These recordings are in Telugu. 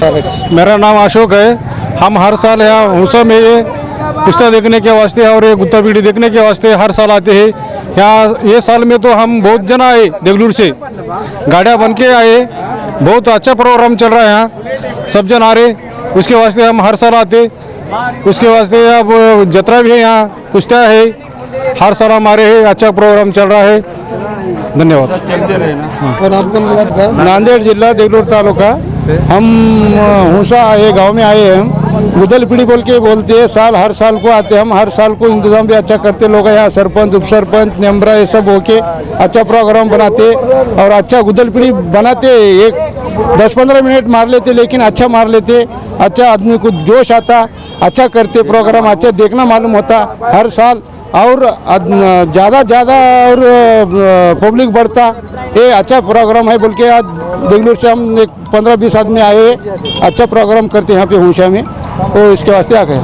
मेरा नाम अशोक है। हम हर साल यहाँ हुसा में ये कुश्ता देखने के वास्ते और ये गुत्ता पीढ़ी देखने के वास्ते हर साल आते हैं। यहाँ ये साल में तो हम बहुत जन आए, देगलूर से गाड़ियाँ बन के आए। बहुत अच्छा प्रोग्राम चल रहा है यहाँ, सब जन आ रहे, उसके वास्ते हम हर साल आते। उसके वास्ते अब जत्रा भी है, यहाँ कुश्ता है, हर साल हमारे है। अच्छा प्रोग्राम चल रहा है। धन्यवाद। नांदेड़ जिला देगलूर तालुका। हम हुसा आए, गांव में आए हैं। गुदल पीढ़ी बोल के बोलते हैं, हर साल को आते। हम हर साल को इंतजाम भी अच्छा करते। लोग यहाँ सरपंच, उप सरपंच, नेमरा ये सब होके अच्छा प्रोग्राम बनाते और अच्छा गुदल पीढ़ी बनाते। एक 10-15 मिनट मार लेते, लेकिन अच्छा मार लेते। अच्छा आदमी को जोश आता, अच्छा करते प्रोग्राम, अच्छा देखना मालूम होता हर साल। और ज़्यादा और पब्लिक बढ़ता। ये अच्छा प्रोग्राम है बोल के आज देगलूर से हम 15-20 आदमी आए। अच्छा प्रोग्राम करते यहाँ पे हुसा में, तो इसके वास्ते आ गए।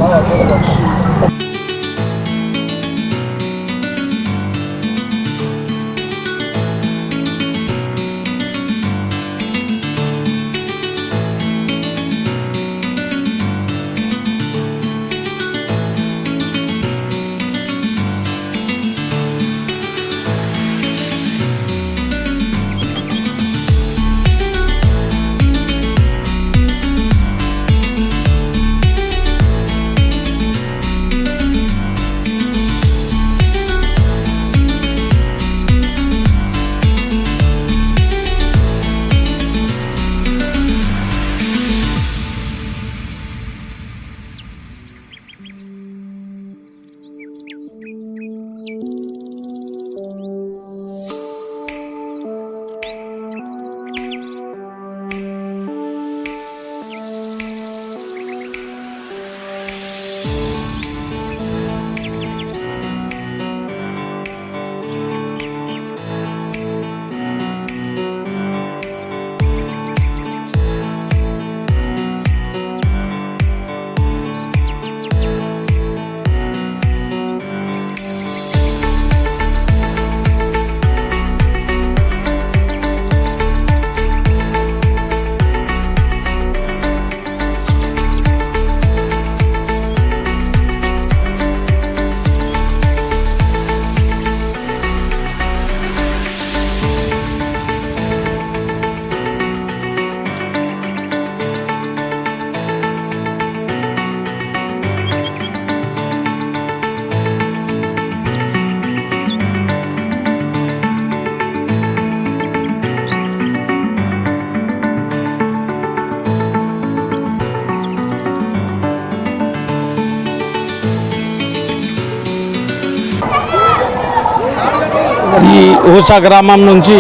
ఈ ఊసా గ్రామం నుంచి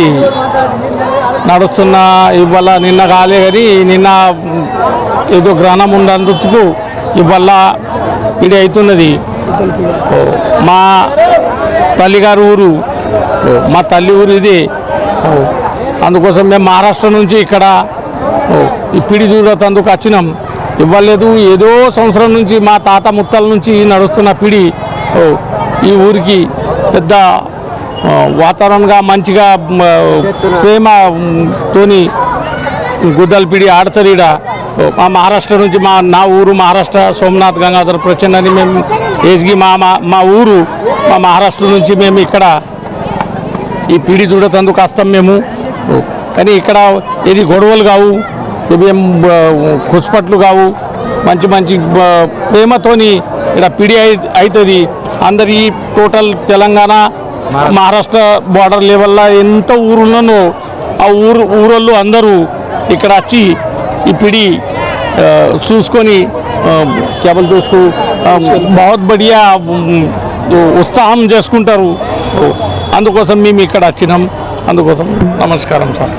నడుస్తున్న ఇవాళ నిన్న కాలే కానీ నిన్న ఏదో గ్రహణం ఉన్నందుకు ఇవాళ ఇది అవుతున్నది. మా తల్లిగారు ఊరు, మా తల్లి ఊరు ఇది. అందుకోసం మేము మహారాష్ట్ర నుంచి ఇక్కడ ఈ పిడి దూరతందుకు వచ్చినాం. ఇవ్వలేదు, ఏదో సంవత్సరం నుంచి మా తాత ముత్తల నుంచి నడుస్తున్న పిడి ఈ ఊరికి పెద్ద వాతావరణంగా మంచిగా ప్రేమతోని గుద్దల పిడి ఆడతారు. ఈడ మా మహారాష్ట్ర నుంచి నా ఊరు మహారాష్ట్ర, సోమనాథ్ గంగాధర్ ప్రచండ్ అని మేము ఏజ్గి మా ఊరు మా మహారాష్ట్ర నుంచి మేము ఇక్కడ ఈ పిడి చూడతందుకు వస్తాం మేము. కానీ ఇక్కడ ఏది గొడవలు కావు, ఏం కుస్పట్లు కావు, మంచి మంచి ప్రేమతోని ఇక్కడ పిడి అవుతుంది. అందరి టోటల్ తెలంగాణ మహారాష్ట్ర బార్డర్ లెవెల్లో ఎంత ఊరున్నానో ఆ ఊరోళ్ళు అందరూ ఇక్కడ వచ్చి ఈ పిడి చూసుకొని కేవలం చూసుకు बहुत बढ़िया ఉత్సాహం చేసుకుంటారు. అందుకోసం మేము ఇక్కడ వచ్చినాం. అందుకోసం నమస్కారం సార్.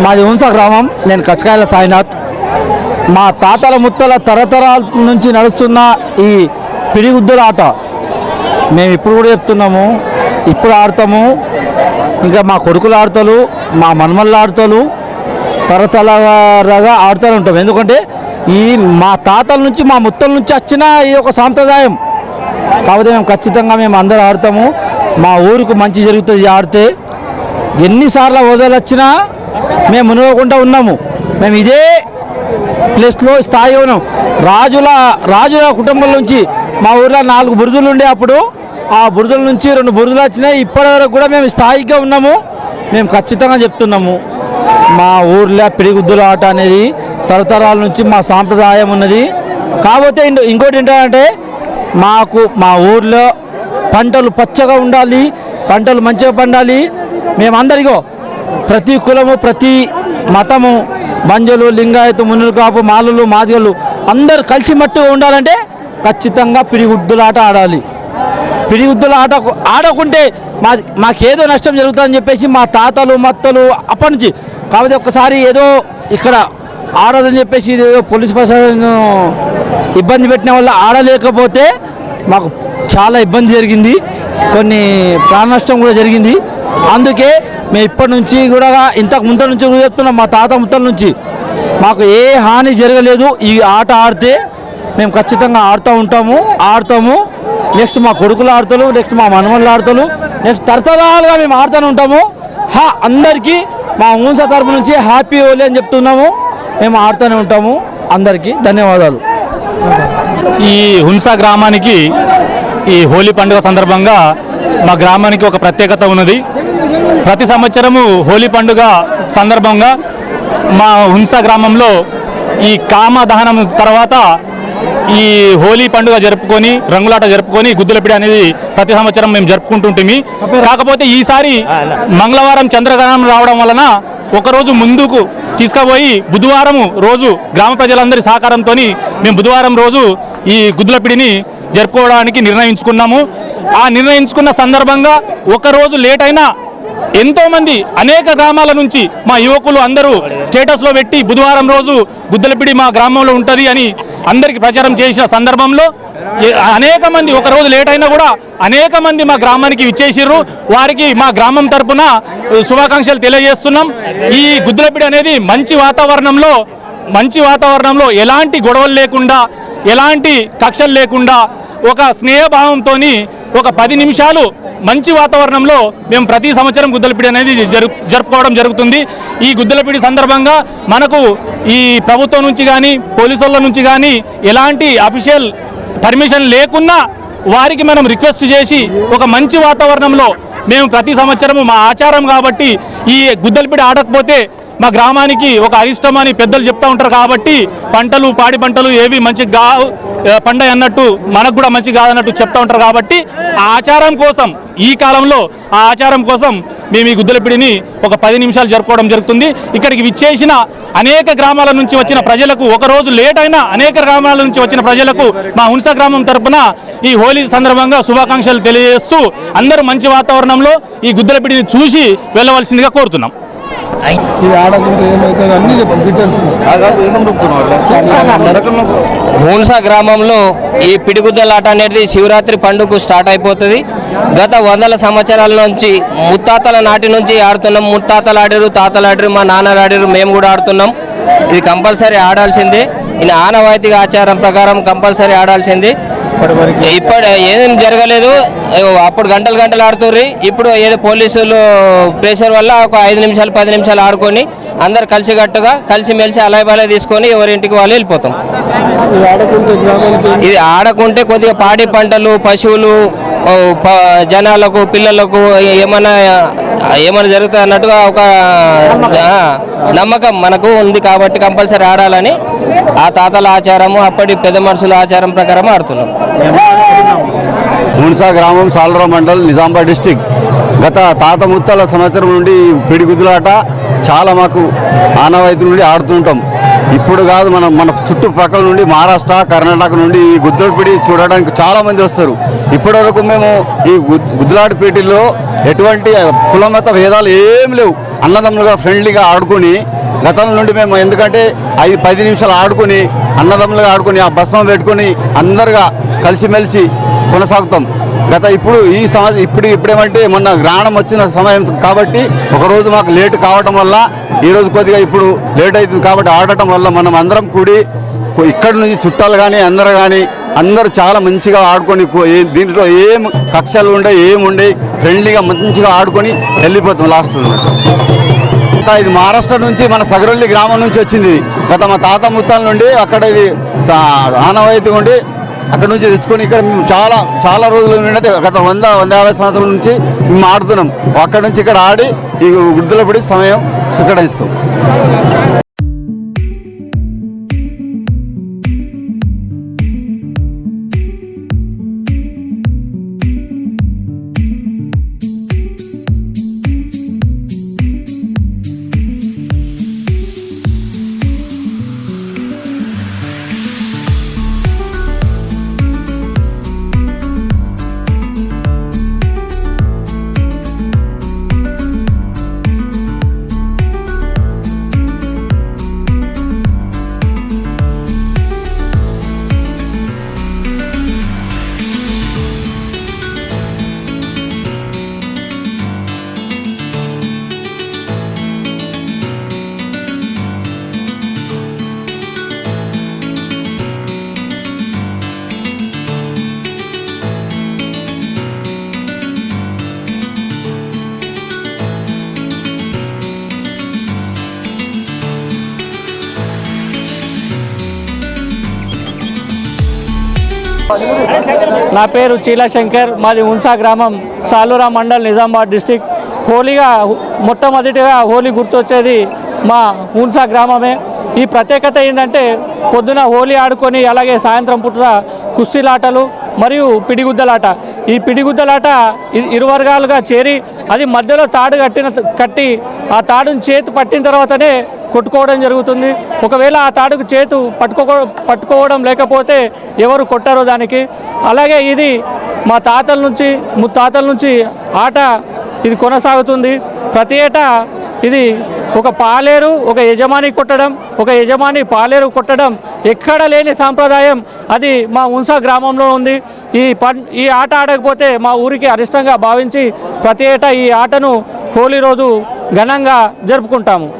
మాది హుంసా గ్రామం. నేను కచ్చకాయల సాయినాథ్. మా తాతల ముత్తల తరతరాల నుంచి నడుస్తున్న ఈ పిడిగుద్దుల ఆట మేము ఇప్పుడు కూడా చెప్తున్నాము, ఇప్పుడు ఆడతాము, ఇంకా మా కొడుకులు ఆడతారు, మా మనమళ్ళు ఆడతారు, తరతరాలుగా ఆడుతూనే ఉంటాం. ఎందుకంటే ఈ మా తాతల నుంచి మా ముత్తల నుంచి వచ్చిన ఈ ఒక సాంప్రదాయం కాబట్టి మేము ఖచ్చితంగా మేము అందరూ ఆడతాము. మా ఊరికి మంచి జరుగుతుంది ఆడితే. ఎన్నిసార్లు వదలొచ్చినా మేము మునగకుండా ఉన్నాము. మేము ఇదే ప్లేస్లో స్థాయి ఉన్నాం. రాజుల కుటుంబం నుంచి మా ఊర్లో 4 బురుజులు ఉండే, అప్పుడు ఆ బురుజుల నుంచి 2 బురుజులు వచ్చినాయి. ఇప్పటివరకు కూడా మేము స్థాయిగా ఉన్నాము. మేము ఖచ్చితంగా చెప్తున్నాము, మా ఊర్లో పిడిగుద్దుల ఆట అనేది తరతరాల నుంచి మా సాంప్రదాయం ఉన్నది. కాకపోతే ఇంకోటి ఏంటంటే మాకు మా ఊర్లో పంటలు పచ్చగా ఉండాలి, పంటలు మంచిగా పండాలి. మేమందరిగో ప్రతి కులము, ప్రతి మతము, బంజలు, లింగాయతు, మునులు, కాపు, మాలలు, మాదిగలు అందరు కలిసిమట్టుగా ఉండాలంటే ఖచ్చితంగా పిడిగుద్దుల ఆట ఆడాలి. పిడిగుద్దుల ఆట ఆడకుంటే మాకేదో నష్టం జరుగుతుందని చెప్పేసి మా తాతలు మత్తలు అప్పటి నుంచి. కాకపోతే ఒక్కసారి ఏదో ఇక్కడ ఆడదని చెప్పేసి ఏదో పోలీస్ ప్రశాసన ఇబ్బంది పెట్టిన వల్ల ఆడలేకపోతే మాకు చాలా ఇబ్బంది జరిగింది, కొన్ని ప్రాణ నష్టం కూడా జరిగింది. అందుకే మేము ఇప్పటి నుంచి కూడా ఇంతకు ముందు నుంచి కూడా చెప్తున్నాం, మా తాత ముత్తల నుంచి మాకు ఏ హాని జరగలేదు. ఈ ఆట ఆడితే మేము ఖచ్చితంగా ఆడతాము. నెక్స్ట్ మా కొడుకులు ఆడతారు, నెక్స్ట్ మా మనవళ్ళు ఆడతారు, నెక్స్ట్ తరతరాలుగా మేము ఆడుతూనే ఉంటాము. అందరికీ మా హుంసా తరపు నుంచి హ్యాపీ హోలీ అని చెప్తున్నాము. మేము ఆడుతూనే ఉంటాము. అందరికీ ధన్యవాదాలు. ఈ హుంసా గ్రామానికి ఈ హోలీ పండుగ సందర్భంగా మా గ్రామానికి ఒక ప్రత్యేకత ఉన్నది. ప్రతి సంవత్సరము హోలీ పండుగ సందర్భంగా మా హుంసా గ్రామంలో ఈ కామ దహనం తర్వాత ఈ హోలీ పండుగ జరుపుకొని, రంగులాట జరుపుకొని, గుద్దులపిడి అనేది ప్రతి సంవత్సరం మేము జరుపుకుంటుంటిమి. కాకపోతే ఈసారి మంగళవారం చంద్రగ్రహణం రావడం వలన ఒకరోజు ముందుకు తీసుకుపోయి బుధవారం రోజు గ్రామ ప్రజలందరి సహకారంతో మేము బుధవారం రోజు ఈ గుద్దులపిడిని జరుపుకోవడానికి నిర్ణయించుకున్నాము. ఆ నిర్ణయించుకున్న సందర్భంగా ఒకరోజు లేట్ అయినా ఎంతోమంది అనేక గ్రామాల నుంచి మా యువకులు అందరూ స్టేటస్లో పెట్టి బుధవారం రోజు గుద్దులపిడి మా గ్రామంలో ఉంటుంది అని అందరికీ ప్రచారం చేసిన సందర్భంలో అనేక మంది, ఒక రోజు లేట్ అయినా కూడా అనేక మంది మా గ్రామానికి విచ్చేసిర్రు. వారికి మా గ్రామం తరపున శుభాకాంక్షలు తెలియజేస్తున్నాం. ఈ గుద్దులపిడి అనేది మంచి వాతావరణంలో ఎలాంటి గొడవలు లేకుండా, ఎలాంటి కక్షలు లేకుండా, ఒక స్నేహభావంతో ఒక 10 నిమిషాలు మంచి వాతావరణంలో మేము ప్రతి సంవత్సరం గుద్దులపిడి అనేది జరుపుకోవడం జరుగుతుంది. ఈ గుద్దులపిడి సందర్భంగా మనకు ఈ ప్రభుత్వం నుంచి కానీ, పోలీసుల నుంచి కానీ ఎలాంటి అఫీషియల్ పర్మిషన్ లేకున్నా వారికి మనం రిక్వెస్ట్ చేసి ఒక మంచి వాతావరణంలో మేము ప్రతి సంవత్సరము మా ఆచారం కాబట్టి ఈ గుద్దులపిడి ఆడకపోతే మా గ్రామానికి ఒక అరిష్టం అని పెద్దలు చెప్తూ ఉంటారు. కాబట్టి పాడి పంటలు ఏవి మంచిగా పండాయి అన్నట్టు, మనకు కూడా మంచి కాదన్నట్టు చెప్తూ ఉంటారు. కాబట్టి ఆ ఆచారం కోసం, ఈ కాలంలో ఆ ఆచారం కోసం మేము ఈ గుద్దులపిడిని ఒక 10 నిమిషాలు జరుపుకోవడం జరుగుతుంది. ఇక్కడికి విచ్చేసిన అనేక గ్రామాల నుంచి వచ్చిన ప్రజలకు, ఒకరోజు లేట్ అయినా అనేక గ్రామాల నుంచి వచ్చిన ప్రజలకు మా హుంసా గ్రామం తరపున ఈ హోలీ సందర్భంగా శుభాకాంక్షలు తెలియజేస్తూ అందరూ మంచి వాతావరణంలో ఈ గుద్దులపిడిని చూసి వెళ్ళవలసిందిగా కోరుతున్నాం. హుంసా గ్రామంలో ఈ పిడిగుద్దలాట అనేది శివరాత్రి పండుగ స్టార్ట్ అయిపోతుంది. గత 100 సంవత్సరాల నుంచి ముత్తాతల నాటి నుంచి ఆడుతున్నాం. ముత్తాతలు ఆడారు, తాతలు ఆడారు, మా నాన్నలు ఆడారు, మేము కూడా ఆడుతున్నాం. ఇది కంపల్సరీ ఆడాల్సిందే. ఇది ఆనవాయితీగా ఆచారం ప్రకారం కంపల్సరీ ఆడాల్సిందే. ఇప్పుడు ఏం జరగలేదు, అప్పుడు గంటలు ఆడుతుర్రి. ఇప్పుడు ఏదో పోలీసులు ప్రెషర్ వల్ల ఒక 5 నిమిషాలు 10 నిమిషాలు ఆడుకొని అందరు కలిసిమెలిసి అలాయబాలే తీసుకొని ఎవరింటికి వాళ్ళు వెళ్ళిపోతాం. ఇది ఆడకుంటే కొద్దిగా పాడి పంటలు, పశువులు, జనాలకు, పిల్లలకు ఏమైనా జరుగుతుంది అన్నట్టుగా ఒక నమ్మకం మనకు ఉంది. కాబట్టి కంపల్సరీ ఆడాలని ఆ తాతల ఆచారము, అప్పటి పెద్ద మనుషుల ఆచారం ప్రకారం ఆడుతున్నాం. హుంసా గ్రామం, సాలూరు మండల్, నిజామాబాద్ డిస్టిక్. గత తాత ముత్తాల సంవత్సరం నుండి పిడిగుద్దులాట చాలా మాకు ఆనవాయితీ నుండి ఆడుతుంటాం. ఇప్పుడు కాదు, మన చుట్టుపక్కల నుండి మహారాష్ట్ర, కర్ణాటక నుండి ఈ గుద్దులపిడి చూడడానికి చాలామంది వస్తారు. ఇప్పటివరకు మేము ఈ గుద్దులాట పీటిలో ఎటువంటి కులమత భేదాలు ఏం లేవు. అన్నదమ్ములుగా ఫ్రెండ్లీగా ఆడుకొని గతం నుండి మేము ఎందుకంటే 5-10 నిమిషాలు ఆడుకొని అన్నదమ్ములుగా ఆడుకొని ఆ భస్మం పెట్టుకొని అందరుగా కలిసిమెలిసి కొనసాగుతాం. ఇప్పుడు ఈ సంవత్సరం ఇప్పుడేమంటే మొన్న గ్రహణం వచ్చిన సమయం కాబట్టి ఒకరోజు మాకు లేట్ కావడం వల్ల ఈరోజు కొద్దిగా ఇప్పుడు లేట్ అవుతుంది కాబట్టి ఆడటం వల్ల మనం అందరం కూడి ఇక్కడి నుంచి చుట్టాలు కానీ అందరూ చాలా మంచిగా ఆడుకొని దీంట్లో ఏం కక్షలు ఉండే ఏముండే ఫ్రెండ్లీగా మంచిగా ఆడుకొని వెళ్ళిపోతాం లాస్ట్. ఇది మహారాష్ట్ర నుంచి మన సగరొల్లి గ్రామం నుంచి వచ్చింది. మా తాత ముత్తాల నుండి అక్కడ ఇది ఆనవాయితీగా ఉండి అక్కడ నుంచి తెచ్చుకొని ఇక్కడ మేము చాలా రోజులు నుండి గత 100-150 సంవత్సరాల నుంచి మేము ఆడుతున్నాం. అక్కడ నుంచి ఇక్కడ ఆడి ఈ గుడ్డులపడి సమయం సుఖడిస్తాం. నా పేరు చీలా శంకర్, మాది ఉన్సా గ్రామం, సాలూరా మండల్, నిజామాబాద్ డిస్టిక్. మొట్టమొదటిగా హోలీ గుర్తొచ్చేది మా ఉన్సా గ్రామమే. ఈ ప్రత్యేకత ఏంటంటే పొద్దున హోలీ ఆడుకొని అలాగే సాయంత్రం పూట కుస్తీలాటలు మరియు పిడిగుద్దలాట. ఈ పిడిగుద్దలాట ఇరు వర్గాలుగా చేరి అది మధ్యలో తాడు కట్టి ఆ తాడుని చేతి పట్టిన తర్వాతనే కొట్టుకోవడం జరుగుతుంది. ఒకవేళ ఆ తాడుకు చేతు పట్టుకోవడం లేకపోతే ఎవరు కొట్టారో దానికి. అలాగే ఇది మా తాతల నుంచి ముత్తాతల నుంచి ఆట ఇది కొనసాగుతుంది. ప్రతి ఏటా ఇది ఒక పాలేరు ఒక యజమాని కొట్టడం, ఒక యజమాని పాలేరు కొట్టడం ఎక్కడ లేని సాంప్రదాయం అది మా ఉన్సా గ్రామంలో ఉంది. ఈ ఆట ఆడకపోతే మా ఊరికి అరిష్టంగా భావించి ప్రతి ఏటా ఈ ఆటను హోలీ రోజు ఘనంగా జరుపుకుంటాము.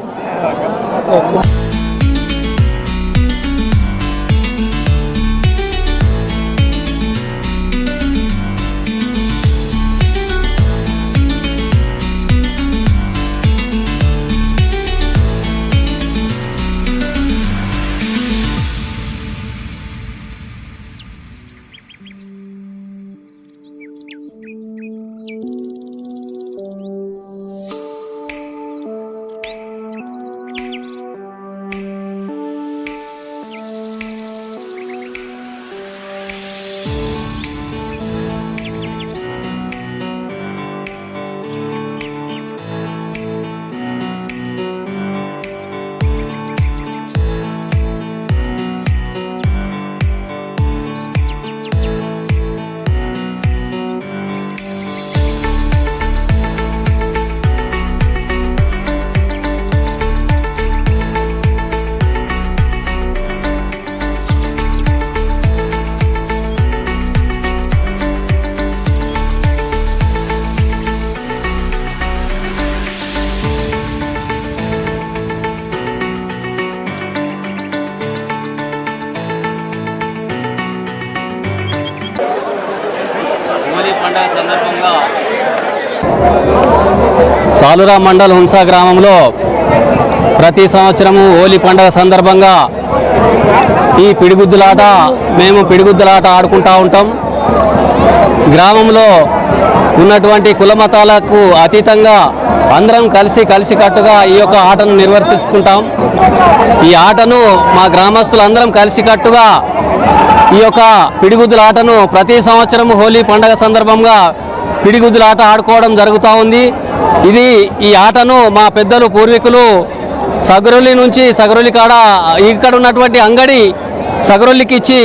సాలూరా మండల్ హున్సా గ్రామంలో ప్రతి సంవత్సరము హోలీ పండుగ సందర్భంగా ఈ మేము పిడిగుద్దులాట ఆడుకుంటూ ఉంటాం. గ్రామంలో ఉన్నటువంటి కులమతాలకు అతీతంగా అందరం కలిసికట్టుగా ఈ యొక్క ఆటను నిర్వర్తిస్తుంటాం. ఈ ఆటను మా గ్రామస్తులందరం కలిసికట్టుగా ఈ యొక్క పిడిగుద్దులాటను ప్రతి సంవత్సరం హోలీ పండుగ సందర్భంగా పిడిగుద్దులాట ఆడుకోవడం జరుగుతూ ఉంది. ఈ ఆటను మా పెద్దలు పూర్వీకులు సగరొల్లి నుంచి సగరొల్లి కాడ ఇక్కడ ఉన్నటువంటి అంగడి సగరొల్లికి ఇచ్చి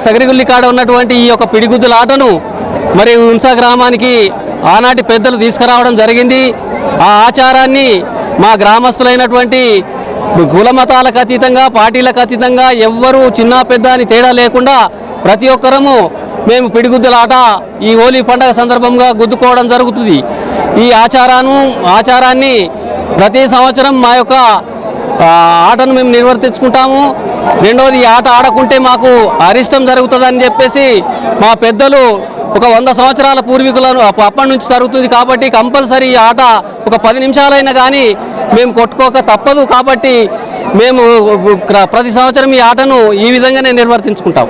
సగరొల్లి కాడ ఉన్నటువంటి ఈ యొక్క పిడిగుద్దులాటను మరి ఉన్సా గ్రామానికి ఆనాటి పెద్దలు తీసుకురావడం జరిగింది. ఆ ఆచారాన్ని మా గ్రామస్తులైనటువంటి కుల మతాలకు అతీతంగా, పార్టీలకు అతీతంగా ఎవ్వరూ చిన్న పెద్ద అని తేడా లేకుండా ప్రతి ఒక్కరము మేము పిడిగుద్దుల ఆట ఈ హోలీ పండుగ సందర్భంగా గుద్దుకోవడం జరుగుతుంది. ఈ ఆచారాన్ని ప్రతి సంవత్సరం మా యొక్క ఆటను మేము నిర్వర్తించుకుంటాము. రెండోది, ఈ ఆట ఆడకుంటే మాకు అరిష్టం జరుగుతుందని చెప్పేసి మా పెద్దలు ఒక 100 సంవత్సరాల పూర్వీకులను అప్పటి నుంచి జరుగుతుంది. కాబట్టి కంపల్సరీ ఈ ఆట ఒక 10 నిమిషాలైనా కానీ మేము కొట్టుకోక తప్పదు. కాబట్టి మేము ప్రతి సంవత్సరం ఈ ఆటను ఈ విధంగానే నిర్వర్తించుకుంటాం.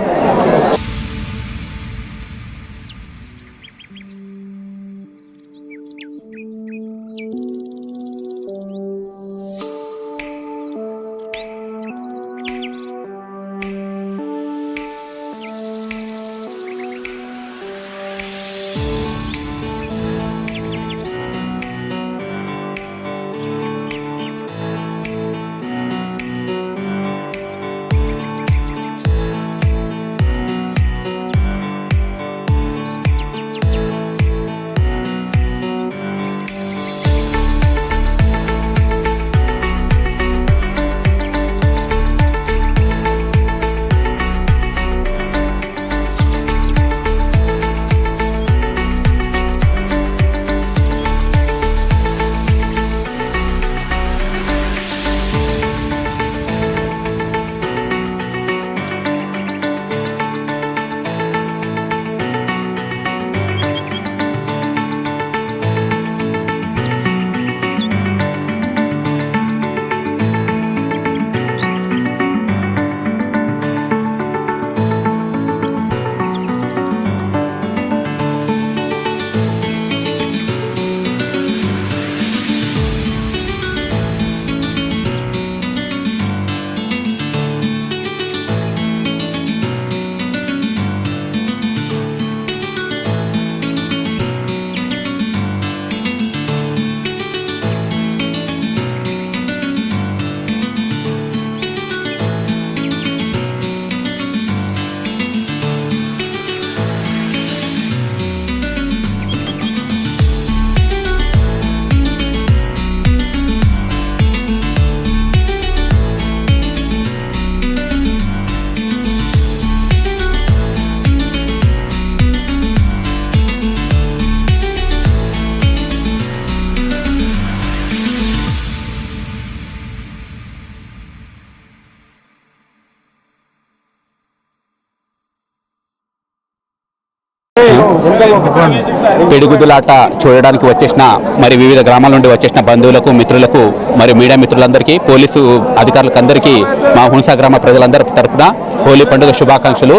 పిడిగుద్దులాట చూడడానికి వచ్చేసిన మరి వివిధ గ్రామాల నుండి వచ్చేసిన బంధువులకు, మిత్రులకు, మరి మీడియా మిత్రులందరికీ, పోలీసు అధికారులకు అందరికీ మా హున్సా గ్రామ ప్రజలందరి తరఫున హోలీ పండుగ శుభాకాంక్షలు.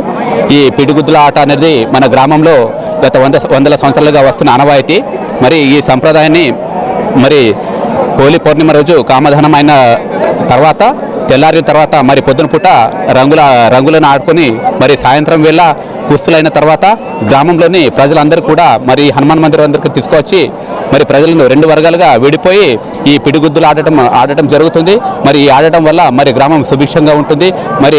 ఈ పిడిగుద్దుల ఆట అనేది మన గ్రామంలో గత వందల సంవత్సరాలుగా వస్తున్న ఆనవాయితీ. మరి ఈ సంప్రదాయాన్ని మరి హోలీ పౌర్ణిమ రోజు కామధనమైన తర్వాత తెల్లారిన తర్వాత మరి పొద్దున పూట రంగులను ఆడుకొని మరి సాయంత్రం వేళ కుస్తులైన తర్వాత గ్రామంలోని ప్రజలందరూ కూడా మరి హనుమాన్ మందిరం అందరికీ తీసుకొచ్చి మరి ప్రజలను 2 వర్గాలుగా విడిపోయి ఈ పిడిగుద్దులు ఆడటం జరుగుతుంది. మరి ఈ ఆడటం వల్ల మరి గ్రామం సుభిక్షంగా ఉంటుంది. మరి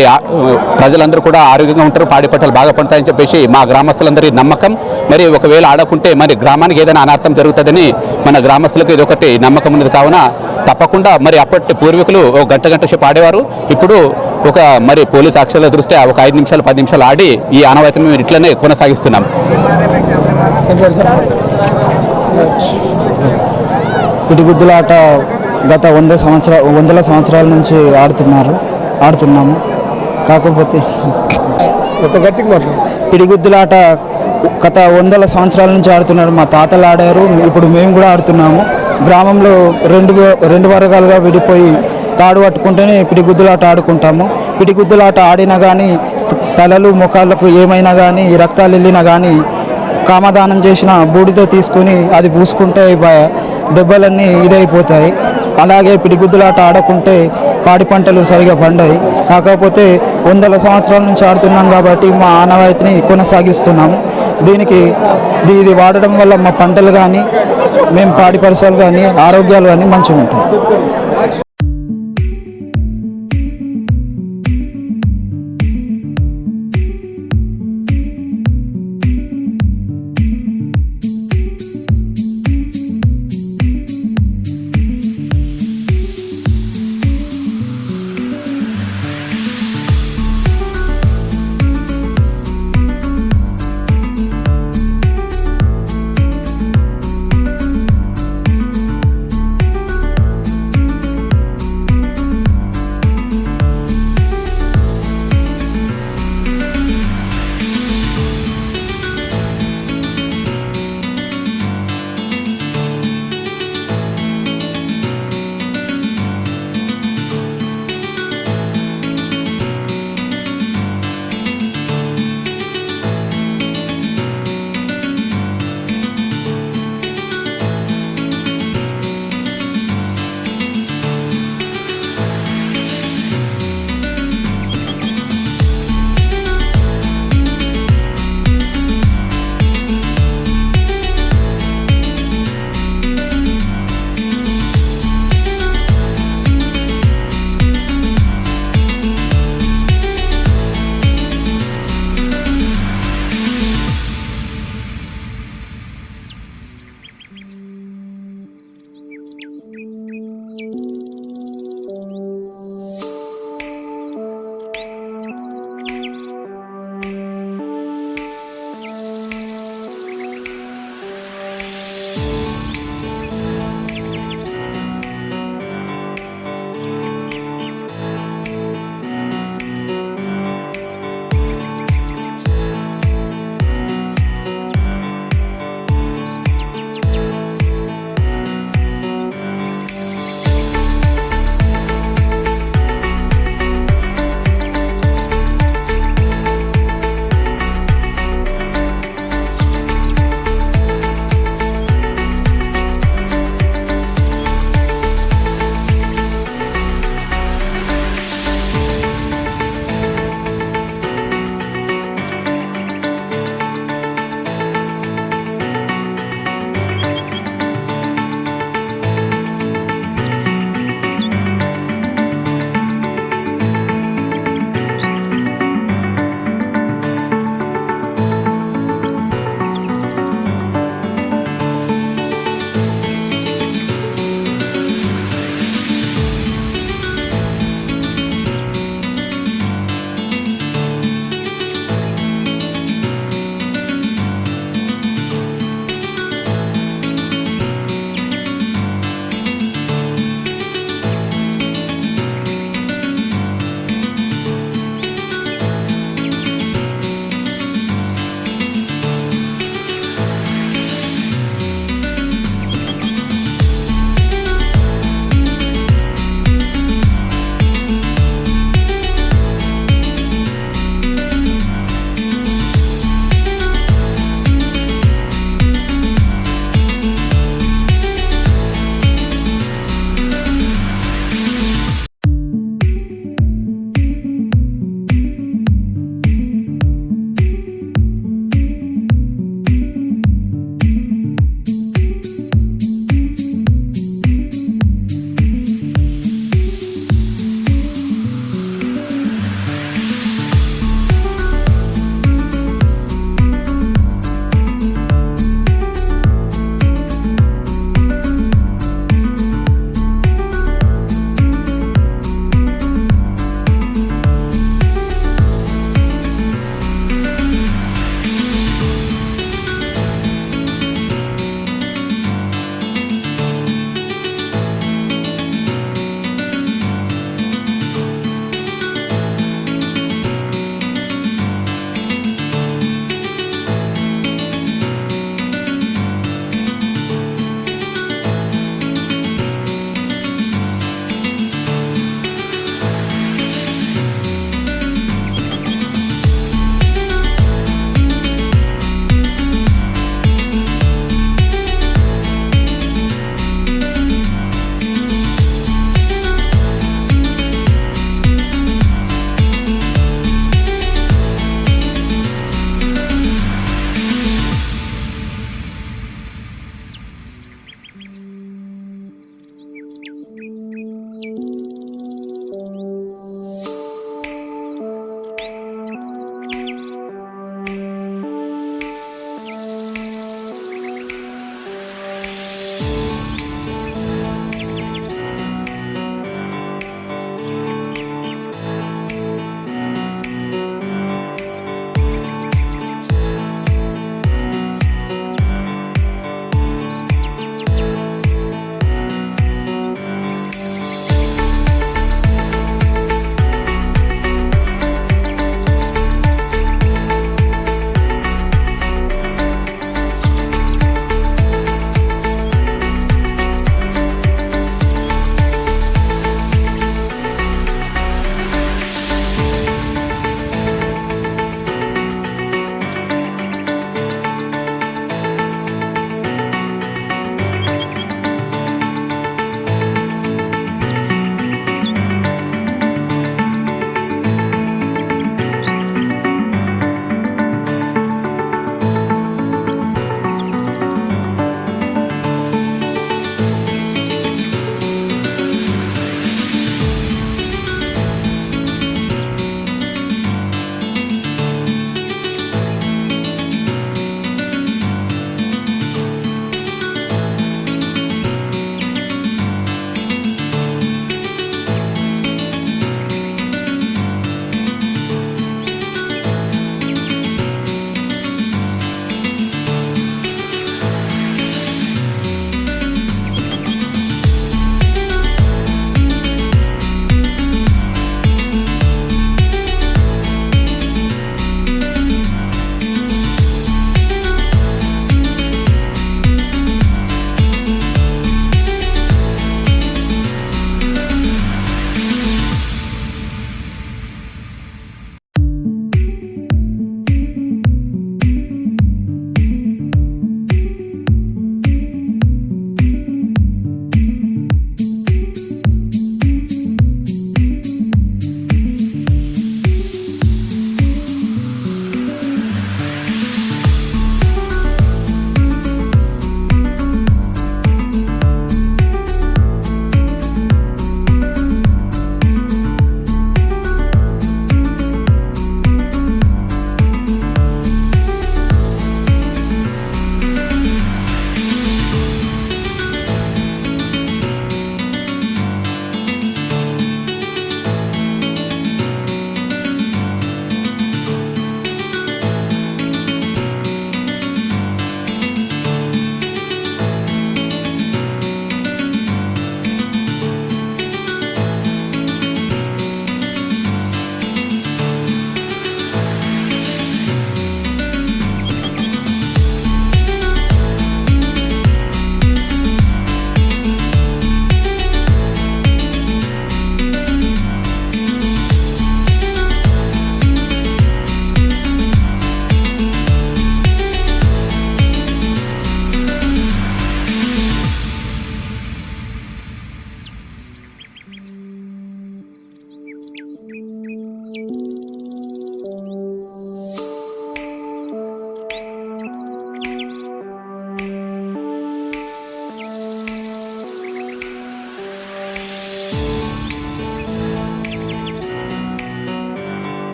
ప్రజలందరూ కూడా ఆరోగ్యంగా ఉంటారు, పాడి పంటలు బాగా పండుతాయని చెప్పేసి మా గ్రామస్తులందరి నమ్మకం. మరి ఒకవేళ ఆడకుంటే మరి గ్రామానికి ఏదైనా అనార్థం జరుగుతుందని మన గ్రామస్తులకు ఇదొకటి నమ్మకం ఉన్నది. కావున తప్పకుండా మరి అప్పటి పూర్వీకులు ఒక గంట సేపు ఆడేవారు. ఇప్పుడు ఒక మరి పోలీస్ యాక్షన్ల దృష్ట్యా ఒక 5 నిమిషాలు 10 నిమిషాలు ఆడి ఈ ఆనవాయితీని మేము ఇట్లనే కొనసాగిస్తున్నాం. పిడిగుద్దులాట గత 100 సంవత్సరాల నుంచి ఆడుతున్నాము. కాకపోతే పిడిగుద్దులాట గత 100 సంవత్సరాల నుంచి ఆడుతున్నారు. మా తాతలు ఆడారు, ఇప్పుడు మేము కూడా ఆడుతున్నాము. గ్రామంలో రెండు వర్గాలుగా విడిపోయి తాడు పట్టుకుంటేనే పిడిగుద్దులాట ఆడుకుంటాము. పిడిగుద్దులాట ఆడినా కానీ తలలు ముఖాలకు ఏమైనా కానీ రక్తాలు వెళ్ళినా కానీ కామదానం చేసిన బూడిద తీసుకొని అది పూసుకుంటే దెబ్బలన్నీ ఇదైపోతాయి. అలాగే పిడిగుద్దులాట ఆడకుంటే పాడి పంటలు సరిగా పండాయి. కాకపోతే 100 సంవత్సరాల నుంచి ఆడుతున్నాం కాబట్టి మా ఆనవాయితీని కొనసాగిస్తున్నాము. ఇది వాడడం వల్ల మా పంటలు కానీ మేము పాడి పరిసరాలు కానీ ఆరోగ్యాలు కానీ మంచిగా ఉంటాయి.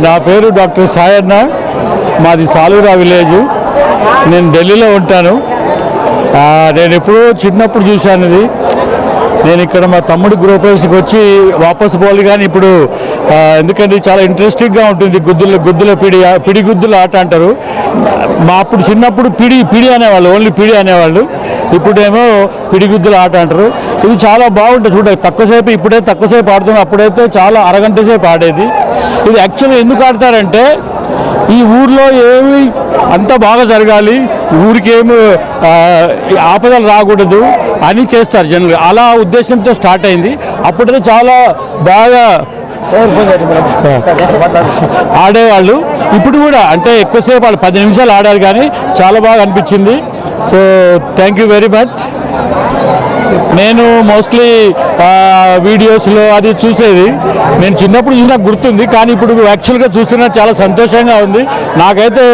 నా పేరు డాక్టర్ సాయన్న, మాది సాలూరా విలేజ్. నేను ఢిల్లీలో ఉంటాను. నేను ఎప్పుడూ చిన్నప్పుడు చూశాను ఇది. నేను ఇక్కడ మా తమ్ముడి గృహప్రవేశంకి వచ్చి వాపసు పోవాలి, కానీ ఇప్పుడు ఎందుకంటే చాలా ఇంట్రెస్టింగ్గా ఉంటుంది. గుద్దుల పిడి గుద్దుల ఆట అంటారు. మా అప్పుడు చిన్నప్పుడు పిడి అనేవాళ్ళు, ఓన్లీ పిడి అనేవాళ్ళు. ఇప్పుడేమో పిడిగుద్దుల ఆట అంటారు. ఇది చాలా బాగుంటుంది చూడండి. తక్కువసేపు ఇప్పుడే తక్కువసేపు ఆడుతున్నాం, అప్పుడైతే చాలా అరగంట సేపు ఆడేది. ఇది యాక్చువల్గా ఎందుకు ఆడతారంటే ఈ ఊర్లో ఏమి అంతా బాగా జరగాలి, ఊరికేమి ఆపదలు రాకూడదు అని చేస్తారు జనరల్గా. అలా ఉద్దేశంతో స్టార్ట్ అయింది. అప్పుడైతే చాలా బాగా ఆడేవాళ్ళు. ఇప్పుడు కూడా అంటే ఎక్కువసేపు వాళ్ళు 10 నిమిషాలు ఆడారు, కానీ చాలా బాగా అనిపించింది. So thank you very much. నేను మోస్ట్లీ వీడియోస్లో అది చూసేది, నేను చిన్నప్పుడు చూసినా గుర్తుంది, కానీ ఇప్పుడు యాక్చువల్గా చూస్తున్నా చాలా సంతోషంగా ఉంది. నాకైతే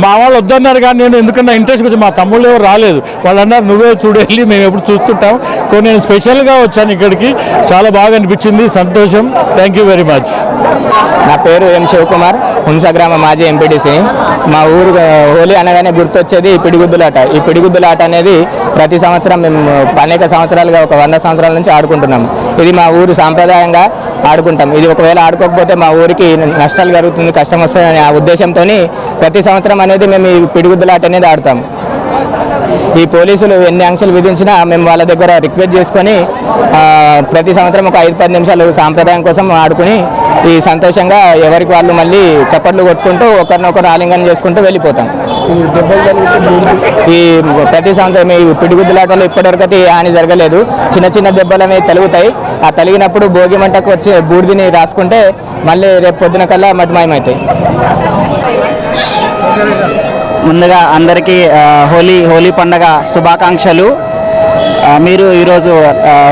మా వాళ్ళు వద్దన్నారు, కానీ నేను ఎందుకన్నా ఇంట్రెస్ట్ వచ్చి మా తమ్ముళ్ళు ఎవరు రాలేదు. వాళ్ళు అన్నారు నువ్వే చూడెళ్ళి, మేము ఎప్పుడు చూస్తుంటాం. కొన్ని నేను స్పెషల్గా వచ్చాను ఇక్కడికి, చాలా బాగా అనిపించింది, సంతోషం. Thank you very much. నా పేరు ఎం శివకుమార్, హుంసా గ్రామ మాజీ ఎంపీటీసీ. మా ఊరు హోలీ అనగానే గుర్తొచ్చేది ఈ పిడిగుద్దులాట. ఈ పిడిగుద్దులాట అనేది ప్రతి సంవత్సరం మేము అనేక సంవత్సరాలుగా, ఒక 100 సంవత్సరాల నుంచి ఆడుకుంటున్నాము. ఇది మా ఊరు సాంప్రదాయంగా ఆడుకుంటాం. ఇది ఒకవేళ ఆడుకోకపోతే మా ఊరికి నష్టాలు జరుగుతుంది, కష్టం వస్తుందనే ఆ ఉద్దేశంతో ప్రతి సంవత్సరం అనేది మేము ఈ పిడిగుద్దులాట అనేది ఆడతాము. ఈ పోలీసులు ఎన్ని ఆంక్షలు విధించినా మేము వాళ్ళ దగ్గర రిక్వెస్ట్ చేసుకొని ప్రతి సంవత్సరం ఒక 5-10 నిమిషాలు సాంప్రదాయం కోసం ఆడుకుని ఈ సంతోషంగా ఎవరికి వాళ్ళు మళ్ళీ చప్పట్లు కొట్టుకుంటూ ఒకరినొకరు ఆలింగనం చేసుకుంటూ వెళ్ళిపోతాం. ఈ ప్రతి సంవత్సరం ఈ పిడిగుద్దులాటలో ఇప్పటివరకైతే హాని జరగలేదు. చిన్న చిన్న దెబ్బలు అనేవి తలుగుతాయి. ఆ తలిగినప్పుడు భోగి మంటకు వచ్చి బూడిదని రాసుకుంటే మళ్ళీ రేపు పొద్దున కల్లా మటుమాయమవుతాయి. ముందుగా అందరికీ హోలీ పండగ శుభాకాంక్షలు. మీరు ఈరోజు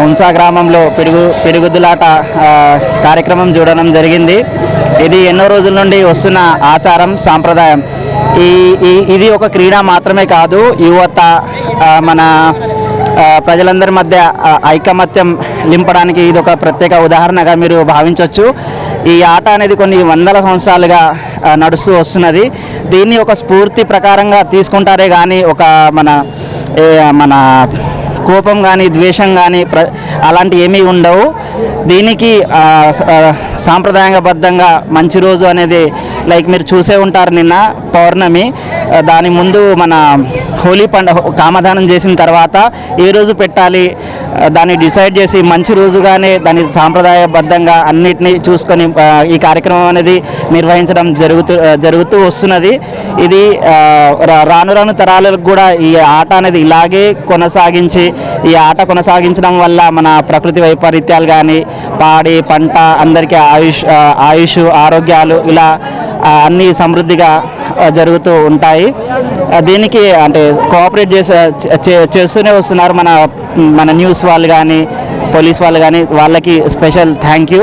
హుంసా గ్రామంలో పిడిగుద్దులాట కార్యక్రమం చూడడం జరిగింది. ఇది ఎన్నో రోజుల నుండి వస్తున్న ఆచారం, సాంప్రదాయం. ఇది ఒక క్రీడ మాత్రమే కాదు, యువత మన ప్రజలందరి మధ్య ఐకమత్యం నింపడానికి ఇది ఒక ప్రత్యేక ఉదాహరణగా మీరు భావించవచ్చు. ఈ ఆట అనేది కొన్ని వందల సంవత్సరాలుగా నడుస్తూ వస్తున్నది. దీన్ని ఒక స్ఫూర్తి ప్రకారంగా తీసుకుంటారే కానీ ఒక మన కోపం కానీ ద్వేషం కానీ అలాంటి ఏమీ ఉండవు. దీనికి సాంప్రదాయబద్ధంగా మంచి రోజు అనేది లైక్ మీరు చూసే ఉంటారు, నిన్న పౌర్ణమి. దాని ముందు మన హోలీ పండుగ కామదానం చేసిన తర్వాత ఏ రోజు పెట్టాలి దాన్ని డిసైడ్ చేసి మంచి రోజుగానే దాని సాంప్రదాయబద్ధంగా అన్నిటినీ చూసుకొని ఈ కార్యక్రమం అనేది నిర్వహించడం జరుగుతూ వస్తున్నది. ఇది రాను రాను తరాలకు కూడా ఈ ఆట అనేది ఇలాగే కొనసాగించి ఈ ఆట కొనసాగించడం వల్ల మన ప్రకృతి వైపరీత్యాలు కానీ పాడి పంట అందరికీ ఆయుష్ ఆరోగ్యాలు ఇలా అన్నీ సమృద్ధిగా జరుగుతూ ఉంటాయి. దీనికి అంటే కోఆపరేట్ చేస్తూనే వస్తున్నారు మన న్యూస్ వాళ్ళు కానీ పోలీస్ వాళ్ళు కానీ, వాళ్ళకి స్పెషల్ థ్యాంక్ యూ.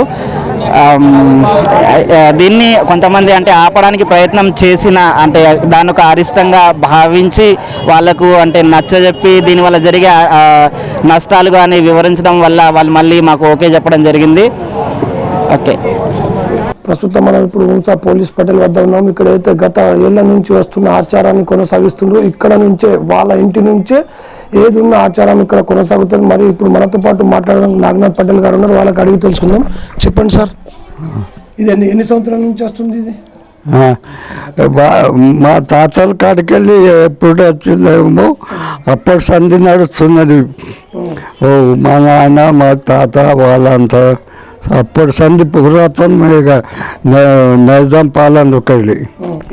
దీన్ని కొంతమంది అంటే ఆపడానికి ప్రయత్నం చేసిన అంటే దాన్ని ఒక అరిష్టంగా భావించి వాళ్ళకు అంటే నచ్చజెప్పి దీనివల్ల జరిగే నష్టాలు కానీ వివరించడం వల్ల వాళ్ళు మళ్ళీ మాకు ఓకే చెప్పడం జరిగింది. ఓకే, ప్రస్తుతం మనం ఇప్పుడు హుంసా పోలీస్ పటేల్ వద్ద ఉన్నాం. ఇక్కడ అయితే గత ఏళ్ల నుంచి వస్తున్న ఆచారాన్ని కొనసాగిస్తుండ్రు. ఇక్కడ నుంచే వాళ్ళ ఇంటి నుంచే ఏది ఉన్న ఆచారం ఇక్కడ కొనసాగుతుంది. మరి ఇప్పుడు మనతో పాటు మాట్లాడడానికి నాగనాథ్ పటేల్ గారు ఉన్నారు, వాళ్ళకి అడిగి తెలుసుకుందాం. చెప్పండి సార్, ఇది ఎన్ని సంవత్సరాల నుంచి వస్తుంది ఇది? మా తాతల కాడికి వెళ్ళి ఎప్పుడు వచ్చిందేమో అప్పటి సంధి నడుస్తున్నది. మా నాన్న మా తాత వాళ్ళంతా అప్పటి సంధి పురాతనమేగా నైజాం పాలనకి వెళ్ళి.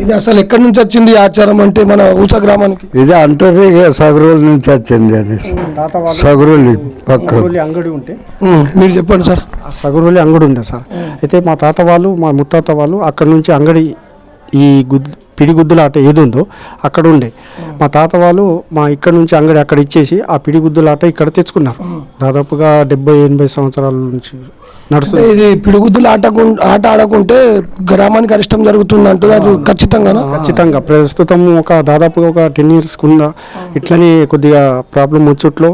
ఇది అసలు ఎక్కడి నుంచి వచ్చింది ఆచారం అంటే మన హుంసా గ్రామానికి? ఇది అంటారు ఇక సగరోలి నుంచి వచ్చింది అని. సగరోలి పక్క అంగడి ఉంటే మీరు చెప్పండి సార్. సగరోలి అంగడి ఉండే సార్. అయితే మా తాత వాళ్ళు మా ముత్తాత వాళ్ళు అక్కడ నుంచి అంగడి ఈ పిడిగుద్దులాట ఏది ఉందో అక్కడ ఉండే. మా తాత వాళ్ళు మా ఇక్కడ నుంచి అంగడి అక్కడ ఇచ్చేసి ఆ పిడిగుద్దులాట ఇక్కడ తెచ్చుకున్నారు. దాదాపుగా 70-80 సంవత్సరాల నుంచి నడుస్తుంది. ఇది పిడిగుద్దుల ఆట ఆడకుంటే గ్రామానికి అరిష్టం జరుగుతుంది అంటుంది, అది ఖచ్చితంగా. ప్రస్తుతం దాదాపుగా ఒక 10 years కింద ఇట్లనే కొద్దిగా ప్రాబ్లం వచ్చుట్లో,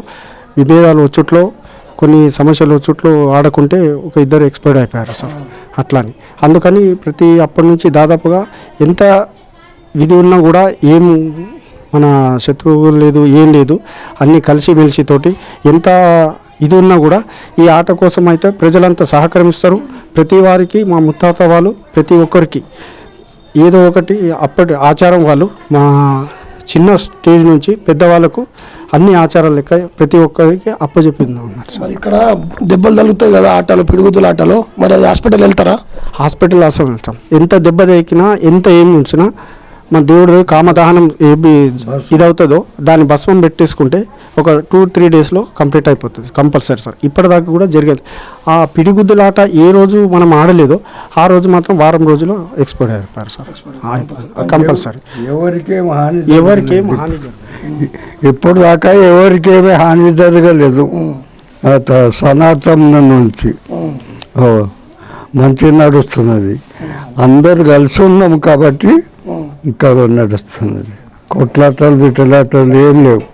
విభేదాలు వచ్చుట్లో, కొన్ని సమస్యలు వచ్చుట్లో ఆడకుంటే ఒక 2 ఎక్స్పైర్డ్ అయిపోయారు సార్. అట్లాని అందుకని అప్పటి నుంచి దాదాపుగా ఎంత విధి ఉన్నా కూడా ఏం మన శత్రువు లేదు, ఏం లేదు, అన్నీ కలిసిమెలిసి తోటి ఎంత ఇది ఉన్నా కూడా ఈ ఆట కోసం అయితే ప్రజలంతా సహకరిస్తారు. ప్రతి వారికి మా ముత్తాత వాళ్ళు ప్రతి ఒక్కరికి ఏదో ఒకటి అప్పటి ఆచారం వాళ్ళు మా చిన్న స్టేజ్ నుంచి పెద్దవాళ్ళకు అన్ని ఆచారాలు లెక్క ప్రతి ఒక్కరికి అప్పచెప్పింది ఉన్నారు సార్. ఇక్కడ దెబ్బలు తగులుతాయి కదా ఆటలు, పిడుగుతుల ఆటలో, మరి అది హాస్పిటల్ వెళ్తారా? హాస్పిటల్ అసలు వెళ్తాం. ఎంత దెబ్బ తగిలినా ఎంత ఏమి ఉంచినా మన దేవుడు కామదహనం ఏమి ఇదవుతుందో దాన్ని భస్మం పెట్టేసుకుంటే ఒక 2-3 daysలో కంప్లీట్ అయిపోతుంది కంపల్సరీ సార్. ఇప్పటిదాకా కూడా జరిగేది. ఆ పిడిగుద్దులాట ఏ రోజు మనం ఆడలేదో ఆ రోజు మాత్రం వారం రోజులు ఎక్స్పైర్ అయిపోయారు సార్. కంపల్సరీ ఎవరికేం హాని ఇప్పుడు దాకా ఎవరికేమీ హాని జరగలేదు. సనాతన నుంచి మంచి నడుస్తున్నది. అందరు కలిసి ఉన్నాం కాబట్టి ఇంకా నడుస్తున్నది. కొట్లాటలు బిట్టలాటలు ఏం లేవు.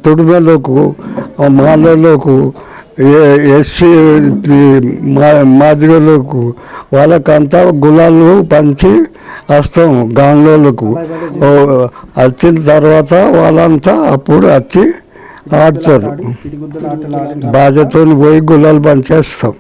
తొడిమెలకు మాలలకు ఎస్సీ మాదిగలకు వాళ్ళకంతా గులాలు పంచి వస్తాం. గాండ్లోలకు వచ్చిన తర్వాత వాళ్ళంతా అప్పుడు వచ్చి ఆడతారు. బాధ్యతని పోయి గులాలు పంచేస్తాం.